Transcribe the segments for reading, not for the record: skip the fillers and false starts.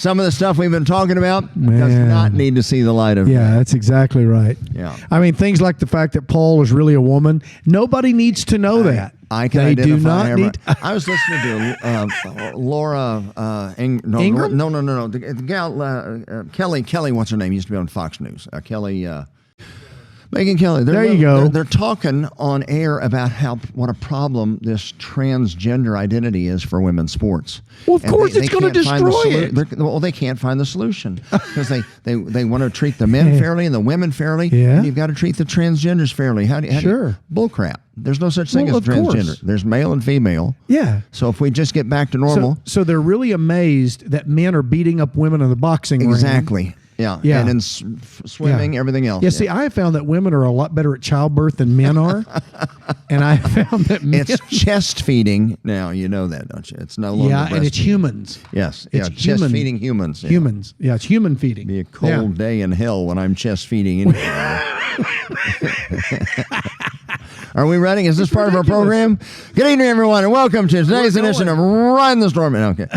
some of the stuff we've been talking about does not need to see the light of day. Yeah, that's exactly right. Yeah. I mean, things like the fact that Paul is really a woman, nobody needs to know that. I can they identify do not her. need. I was listening to Laura Ingram? No. The gal, Kelly, what's her name? Used to be on Fox News. Megyn Kelly. There you go. They're talking on air about what a problem this transgender identity is for women's sports. Well, of course, it's going to destroy it. Well, they can't find the solution because they want to treat the men fairly and the women fairly. Yeah. And you've got to treat the transgenders fairly. Sure. Bullcrap. There's no such thing as of transgender. course. There's male and female. Yeah. So if we just get back to normal. So they're really amazed that men are beating up women in the boxing ring. Exactly. Yeah. And in swimming, everything else. Yeah, see, I have found that women are a lot better at childbirth than men are. And I found that men... It's chest feeding now. You know that, don't you? It's no longer and it's humans. Yes. It's chest feeding humans. Yeah. Humans. Yeah, it's human feeding. Be a cold day in hell when I'm chest feeding anyway. Are we ready? Is this part of our program? Good evening, everyone, and welcome to today's edition of Riding the Storm. Okay.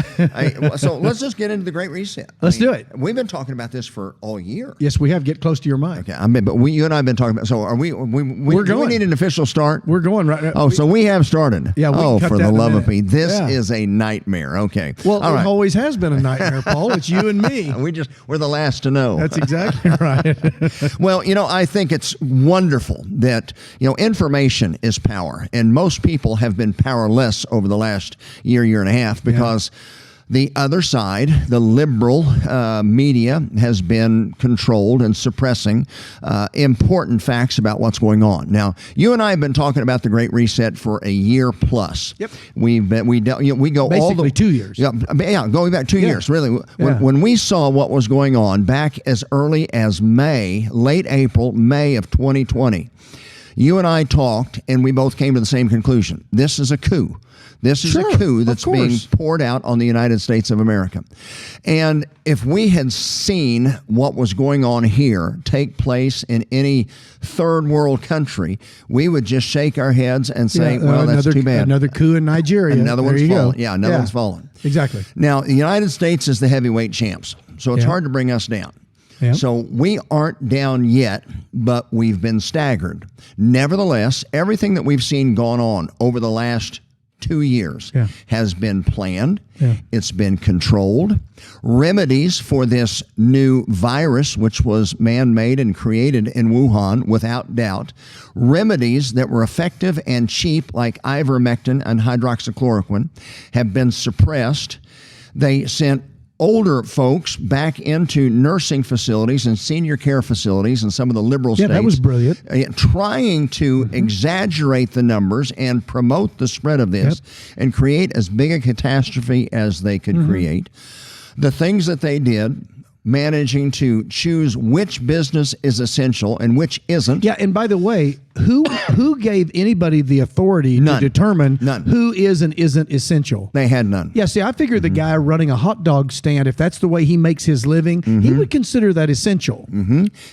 So let's just get into the Great Reset. Let's do it. We've been talking about this for all year. Yes, we have. Get close to your mic. Okay. But you and I have been talking about. So are we? We're going. We need an official start. We're going right now. Oh, so we have started. Yeah. For the love of me, this is a nightmare. Okay. Well, it always has been a nightmare, Paul. It's you and me. We're the last to know. That's exactly right. Well, I think it's wonderful that information is power. And most people have been powerless over the last year and a half because the other side, the liberal media, has been controlled and suppressing important facts about what's going on. Now, you and I have been talking about the Great Reset for a year plus. Yep. We go basically all the 2 years. Yeah, going back 2 years, really. When we saw what was going on back as early as late April, May of 2020. You and I talked, and we both came to the same conclusion. This is a coup. This is a coup that's being poured out on the United States of America. And if we had seen what was going on here take place in any third world country, we would just shake our heads and say, that's too bad. Another coup in Nigeria. Another one's fallen. Yeah, another one's fallen. Exactly. Now, the United States is the heavyweight champs, so it's hard to bring us down. Yep. So we aren't down yet, but we've been staggered. Nevertheless, everything that we've seen gone on over the last 2 years has been planned. Yeah. It's been controlled. Remedies for this new virus, which was man-made and created in Wuhan, without doubt. Remedies that were effective and cheap, like ivermectin and hydroxychloroquine, have been suppressed. They sent older folks back into nursing facilities and senior care facilities in some of the liberal states. Yeah, that was brilliant. Trying to exaggerate the numbers and promote the spread of this and create as big a catastrophe as they could create. The things that they did, managing to choose which business is essential and which isn't. Yeah, and by the way, who gave anybody the authority to determine who is and isn't essential? They had none. Yeah, see, I figure the guy running a hot dog stand, if that's the way he makes his living, he would consider that essential.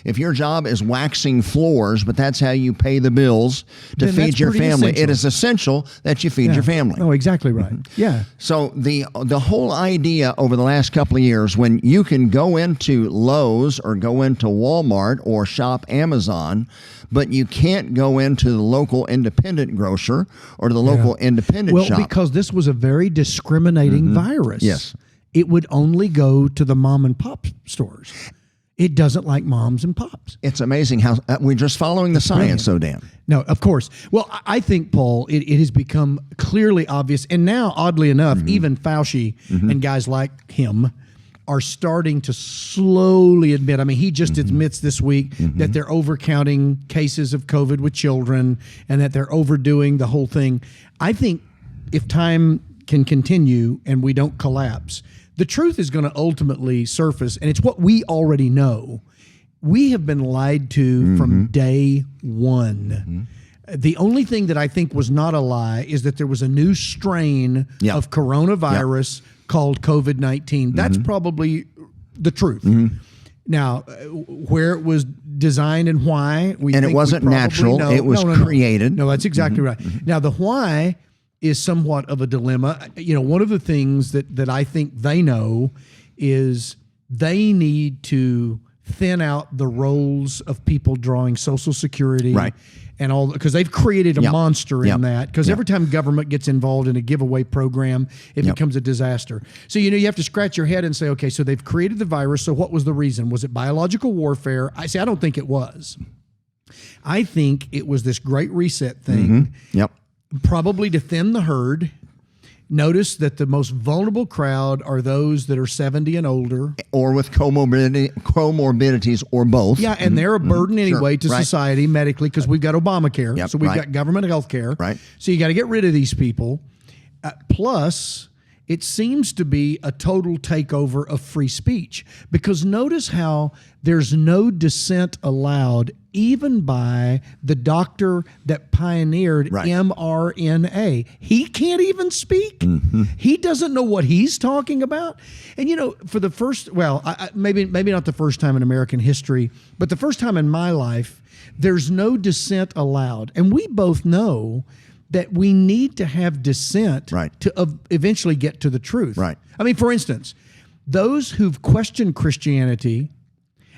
If your job is waxing floors, but that's how you pay the bills to feed your family, it is essential that you feed your family. Oh, exactly right. Yeah. So the whole idea over the last couple of years, when you can go into Lowe's or go into Walmart or shop Amazon, but you can't go into the local independent grocer or to the local independent shop. Well, because this was a very discriminating virus. Yes. It would only go to the mom and pop stores. It doesn't like moms and pops. It's amazing how we're just following the science, so Dan. No, of course. Well, I think, Paul, it has become clearly obvious. And now, oddly enough, even Fauci and guys like him are starting to slowly admit. I mean, he just admits this week that they're overcounting cases of COVID with children and that they're overdoing the whole thing. I think if time can continue and we don't collapse, the truth is going to ultimately surface, and it's what we already know. We have been lied to from day one. The only thing that I think was not a lie is that there was a new strain of coronavirus called COVID-19. That's probably the truth. Now, where it was designed and why, it wasn't natural. Know. It was created. No, that's exactly right. Now, the why is somewhat of a dilemma. One of the things that I think they know is they need to thin out the roles of people drawing Social Security, right, and all, because they've created a monster in that. Because every time government gets involved in a giveaway program, it becomes a disaster. So you have to scratch your head and say, okay, so they've created the virus. So what was the reason? Was it biological warfare? I don't think it was. I think it was this Great Reset thing. Probably to thin the herd. Notice that the most vulnerable crowd are those that are 70 and older. Or with comorbidities or both. Yeah, and they're a burden anyway to society medically, because we've got Obamacare. So we've got government health care. Right. So you got to get rid of these people. Plus, it seems to be a total takeover of free speech, because notice how there's no dissent allowed even by the doctor that pioneered mRNA. He can't even speak. He doesn't know what he's talking about. And for the first, maybe not the first time in American history, but the first time in my life, there's no dissent allowed. And we both know that we need to have dissent to eventually get to the truth. Right. I mean, for instance, those who've questioned Christianity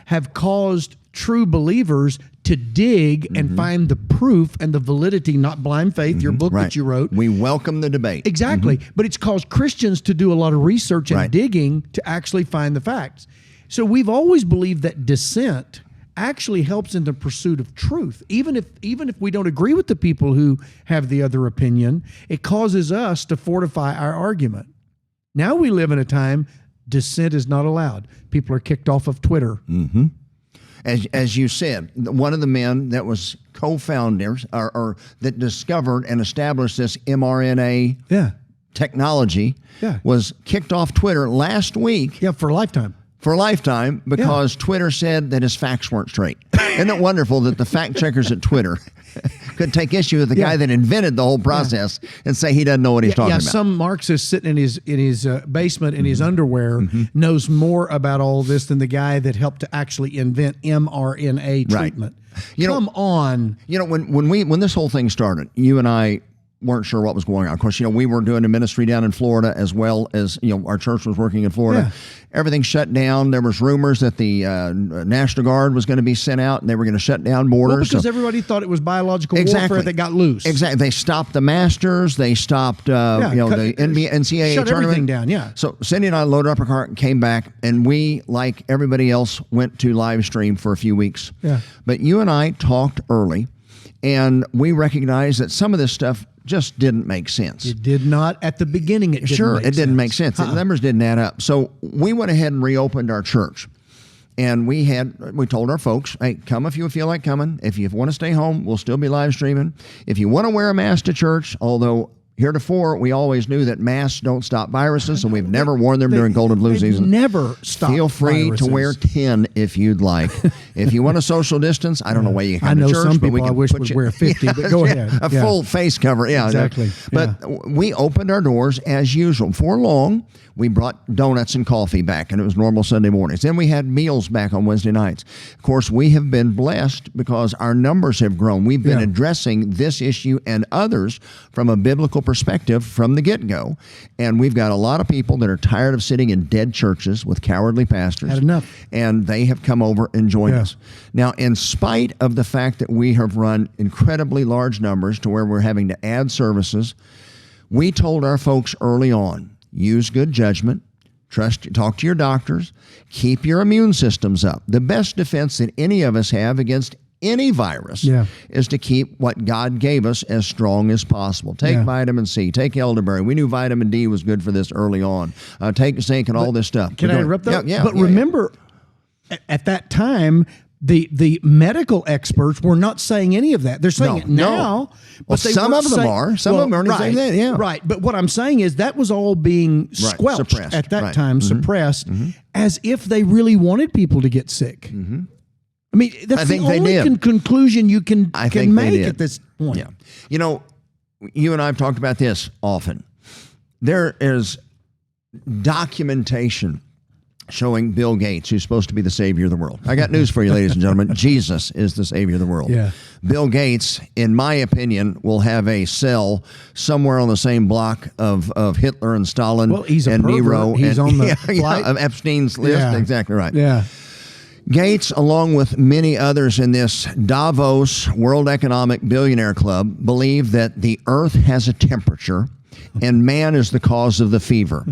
have caused true believers to dig and find the proof and the validity, not blind faith, your book that you wrote. We welcome the debate. Exactly. But it's caused Christians to do a lot of research and digging to actually find the facts. So we've always believed that dissent actually helps in the pursuit of truth. Even if we don't agree with the people who have the other opinion, it causes us to fortify our argument. Now we live in a time dissent is not allowed. People are kicked off of Twitter. As you said, one of the men that was co-founders or that discovered and established this mRNA technology was kicked off Twitter last week. Yeah, for a lifetime. For a lifetime, because Twitter said that his facts weren't straight. Isn't it wonderful that the fact checkers at Twitter could take issue with the guy that invented the whole process and say he doesn't know what he's talking about? Some Marxist sitting in his basement in his underwear knows more about all this than the guy that helped to actually invent mRNA treatment. Come on. When this whole thing started, you and I weren't sure what was going on. Of course, we were doing a ministry down in Florida, as well as, our church was working in Florida. Everything shut down. There was rumors that the National Guard was going to be sent out and they were going to shut down borders. Well, because everybody thought it was biological warfare that got loose. Exactly. They stopped the Masters. They stopped, the NCAA shut tournament. Everything down, So Cindy and I loaded up our car and came back, and we, like everybody else, went to live stream for a few weeks. But you and I talked early, and we recognized that some of this stuff just didn't make sense. It did not at the beginning. It didn't make sense. The numbers didn't add up. So we went ahead and reopened our church, and we told our folks, hey, come if you feel like coming. If you want to stay home, we'll still be live streaming. If you want to wear a mask to church, although heretofore we always knew that masks don't stop viruses, so we've never worn them during cold and flu season. Never stop. Feel free viruses. to wear 10 if you'd like. If you want a social distance, I don't know why you come to church. I know some people but we can I wish would wear 50, but go ahead. A full face cover. Yeah, exactly. But we opened our doors as usual. For long, we brought donuts and coffee back, and it was normal Sunday mornings. Then we had meals back on Wednesday nights. Of course, we have been blessed because our numbers have grown. We've been addressing this issue and others from a biblical perspective from the get-go. And we've got a lot of people that are tired of sitting in dead churches with cowardly pastors. Had enough. And they have come over and joined us. Now, in spite of the fact that we have run incredibly large numbers to where we're having to add services, we told our folks early on, use good judgment, talk to your doctors, keep your immune systems up. The best defense that any of us have against any virus is to keep what God gave us as strong as possible. Take vitamin C, take elderberry. We knew vitamin D was good for this early on. Take zinc and all this stuff. Can I interrupt that? Remember, at that time, the medical experts were not saying any of that. They're saying it now. But some of them are. Some of them are saying that, Right. But what I'm saying is that was all being squelched suppressed. at that time, suppressed, as if they really wanted people to get sick. I mean, that's the only conclusion you can make at this point. Yeah. You and I have talked about this often. There is documentation showing Bill Gates, who's supposed to be the savior of the world. I got news for you, ladies and gentlemen. Jesus is the savior of the world. Yeah. Bill Gates, in my opinion, will have a cell somewhere on the same block of Hitler and Stalin he's a and pervert. Nero. He's on the flight. Of Epstein's list. Yeah. Exactly right. Yeah. Gates, along with many others in this Davos World Economic Billionaire Club, believe that the earth has a temperature and man is the cause of the fever.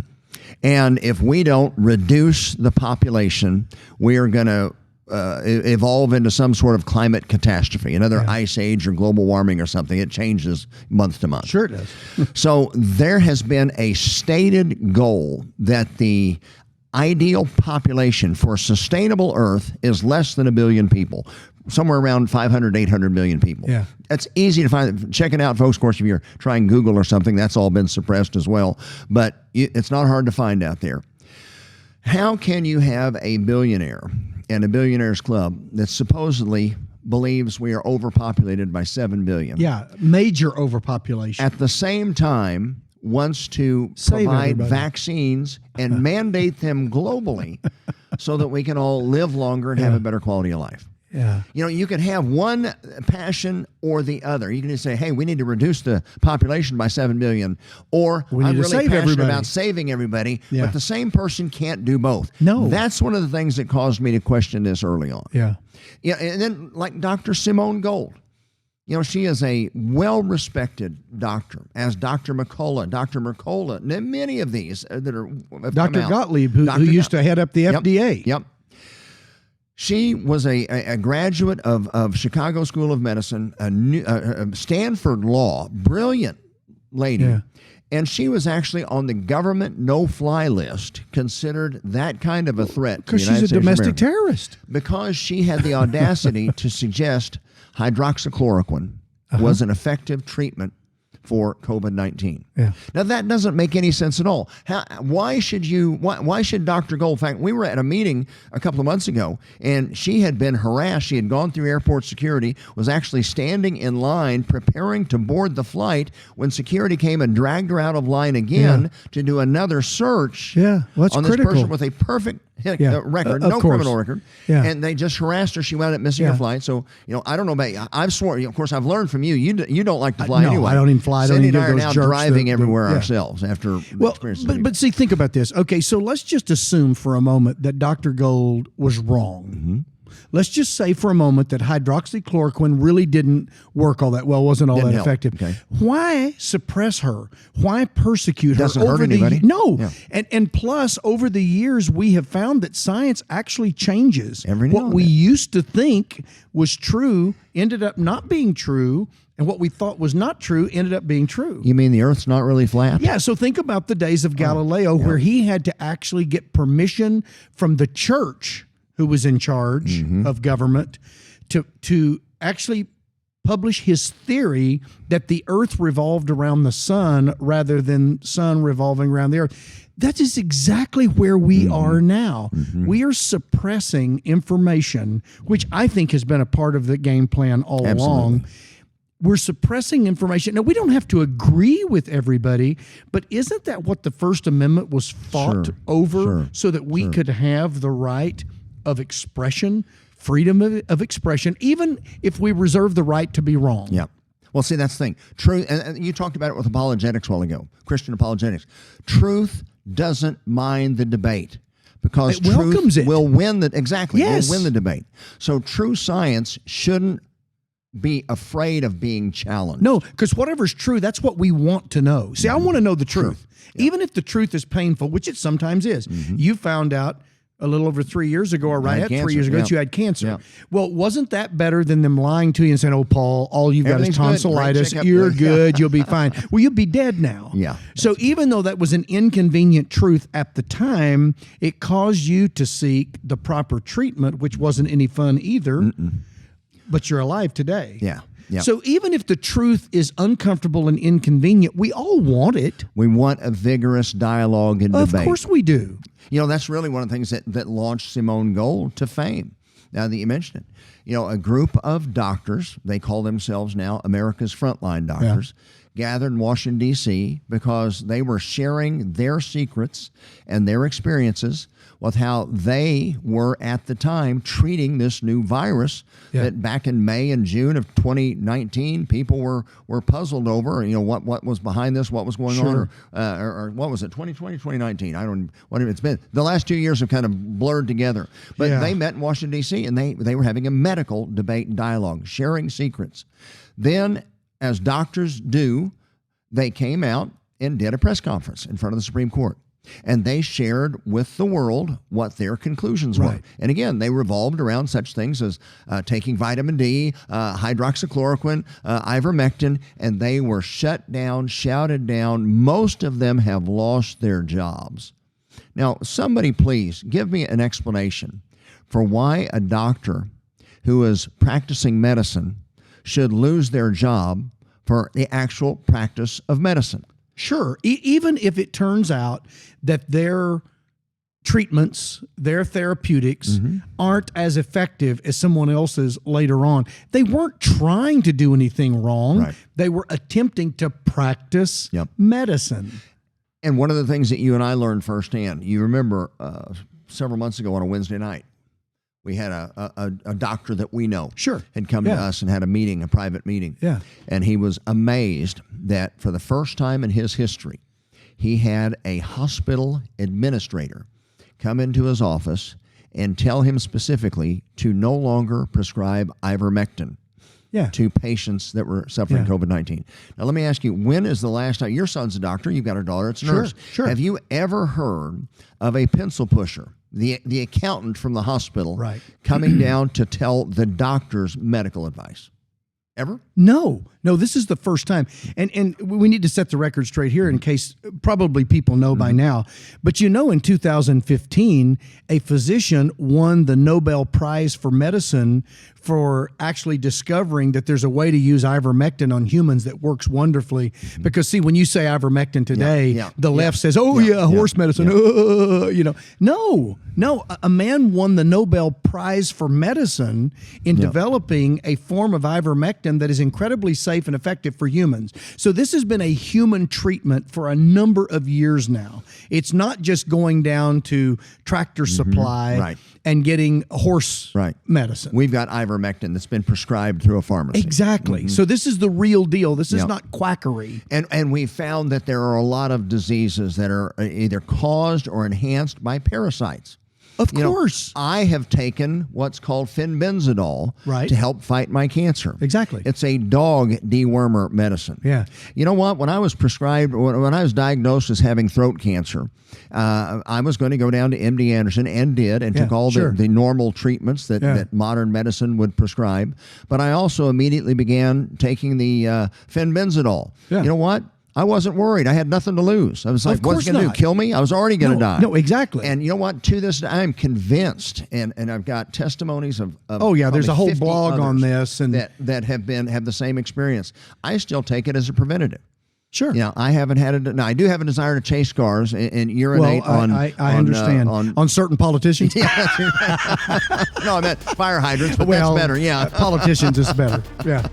And if we don't reduce the population, we are going to evolve into some sort of climate catastrophe, another ice age or global warming or something. It changes month to month. Sure it does. So there has been a stated goal that the ideal population for a sustainable Earth is less than 1 billion people, somewhere around 500, 800 million people. Yeah. That's easy to find. Check it out, folks. Of course, if you're trying Google or something, that's all been suppressed as well. But it's not hard to find out there. How can you have a billionaire and a billionaires club that supposedly believes we are overpopulated by 7 billion? Yeah, major overpopulation. At the same time, wants to Save provide everybody. vaccines and mandate them globally so that we can all live longer and have a better quality of life. Yeah. You know, you can have one passion or the other. You can just say, hey, we need to reduce the population by 7 billion, or We need I'm to really save passionate everybody. about saving everybody, Yeah. but the same person can't do both. No. That's one of the things that caused me to question this early on. Yeah. Yeah, and then like Dr. Simone Gold. You know, she is a well-respected doctor, as Dr. McCullough, and many of these that are Dr. Gottlieb, who used to head up the FDA. Yep. She was a graduate of Chicago School of Medicine, Stanford Law, brilliant lady. Yeah. And she was actually on the government no-fly list, considered that kind of a threat to the Because United she's a States of domestic America, terrorist. because she had the audacity to suggest hydroxychloroquine was an effective treatment for COVID-19. Yeah. Now that doesn't make any sense at all. Why should Dr. Gold? In fact, we were at a meeting a couple of months ago, and she had been harassed. She had gone through airport security, was actually standing in line preparing to board the flight when security came and dragged her out of line again to do another search. Yeah, well, that's on critical. this person with a perfect record, Of no course. criminal record, Yeah. and they just harassed her. She wound up missing her flight. So I don't know about you. I've sworn. Of course, I've learned from you. You don't like to fly No, anyway. I don't even fly. I don't Cindy even and I do are those now jerks driving that- everywhere yeah. ourselves after Well, experiencing. but see, think about this. Okay, so let's just assume for a moment that Dr. Gold was wrong. Mm-hmm. Let's just say for a moment that hydroxychloroquine really didn't work all that well, wasn't all Didn't that help. effective. Okay. Why suppress her? Why persecute Doesn't her? hurt Over anybody. No. Yeah. And plus, over the years, we have found that science actually changes. Every now What and we then. used to think was true ended up not being true, and what we thought was not true ended up being true. You mean the Earth's not really flat? Yeah, so think about the days of Galileo where he had to actually get permission from the church, who was in charge of government, to actually publish his theory that the earth revolved around the sun rather than sun revolving around the earth. That is exactly where we are now. We are suppressing information, which I think has been a part of the game plan all along. We're suppressing information. Now, we don't have to agree with everybody, but isn't that what the First Amendment was fought over so that we could have the right of expression, freedom of expression, even if we reserve the right to be wrong? Yeah. Well, see, that's the thing. Truth, and you talked about it with apologetics a while ago, Christian apologetics. Truth doesn't mind the debate, because It welcomes truth it. will win the Yes. will win the debate. So true science shouldn't be afraid of being challenged. No, because whatever's true, that's what we want to know. See, I want to know the truth. Even if the truth is painful, which it sometimes is. You found out a little over 3 years ago, or right at 3 years ago, that you had cancer. Yeah. Well, wasn't that better than them lying to you and saying, "Oh, Paul, all you've got is Everything's good. Great tonsillitis. checkup. You're good. You'll be fine." Well, you'll be dead now. Yeah. So even though that was an inconvenient truth at the time, it caused you to seek the proper treatment, which wasn't any fun either. But you're alive today. Yeah. Yeah. So even if the truth is uncomfortable and inconvenient, we all want it. We want a vigorous dialogue and debate. Of course we do. You know, that's really one of the things that launched Simone Gold to fame. Now that you mention it, a group of doctors, they call themselves now America's Frontline Doctors, gathered in Washington, D.C., because they were sharing their secrets and their experiences with how they were at the time treating this new virus that back in May and June of 2019, people were puzzled over, what was behind this, what was going on, or what was it, 2020, 2019? I don't, whatever it's been. The last 2 years have kind of blurred together. But they met in Washington, D.C., and they were having a medical debate and dialogue, sharing secrets. Then, as doctors do, they came out and did a press conference in front of the Supreme Court. And they shared with the world what their conclusions were. And again, they revolved around such things as taking vitamin D, hydroxychloroquine, ivermectin, and they were shut down, shouted down. Most of them have lost their jobs. Now, somebody please give me an explanation for why a doctor who is practicing medicine should lose their job for the actual practice of medicine. Sure. Even if it turns out that their treatments, their therapeutics aren't as effective as someone else's later on. They weren't trying to do anything wrong. They were attempting to practice medicine. And one of the things that you and I learned firsthand, you remember several months ago on a Wednesday night, we had a doctor that we know had come to us and had a meeting, a private meeting. And he was amazed that for the first time in his history, he had a hospital administrator come into his office and tell him specifically to no longer prescribe ivermectin to patients that were suffering COVID-19. Now, let me ask you, when is the last time, your son's a doctor, you've got a daughter, it's a nurse. Have you ever heard of a pencil pusher, the accountant from the hospital, coming down to tell the doctor's medical advice? Ever? No, this is the first time. And we need to set the record straight here in case probably people know by now. But in 2015, a physician won the Nobel Prize for Medicine for actually discovering that there's a way to use ivermectin on humans that works wonderfully. Because, see, when you say ivermectin today, the left says, horse medicine. No, a man won the Nobel Prize for Medicine in developing a form of ivermectin that is incredibly safe and effective for humans. So this has been a human treatment for a number of years now. It's not just going down to Tractor Supply and getting horse medicine. We've got ivermectin that's been prescribed through a pharmacy. Exactly. So this is the real deal. This is not quackery. And we found that there are a lot of diseases that are either caused or enhanced by parasites. Of course. I have taken what's called fenbenzidol to help fight my cancer. Exactly. It's a dog dewormer medicine. You know what? When I was diagnosed as having throat cancer, I was going to go down to MD Anderson and took all the normal treatments that modern medicine would prescribe. But I also immediately began taking the fenbenzidol. You know what? I wasn't worried. I had nothing to lose. I was like, what's it going to do? Kill me? I was already going to die. No, exactly. And you know what? To this day, I'm convinced, and I've got testimonies of there's a whole blog on this and that have the same experience. I still take it as a preventative. Sure. I haven't had it. Now, I do have a desire to chase cars and urinate I understand. On certain politicians? No, I meant fire hydrants, but that's better. Politicians is better. Yeah.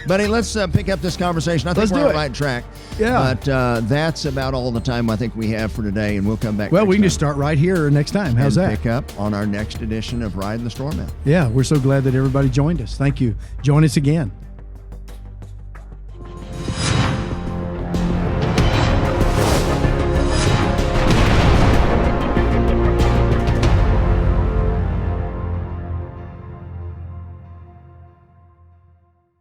Buddy, let's pick up this conversation. I think we're on the right track. But that's about all the time I think we have for today, and we'll come back we can just start right here next time. How's that? Pick up on our next edition of Riding the Storm Out. Yeah, we're so glad that everybody joined us. Thank you. Join us again.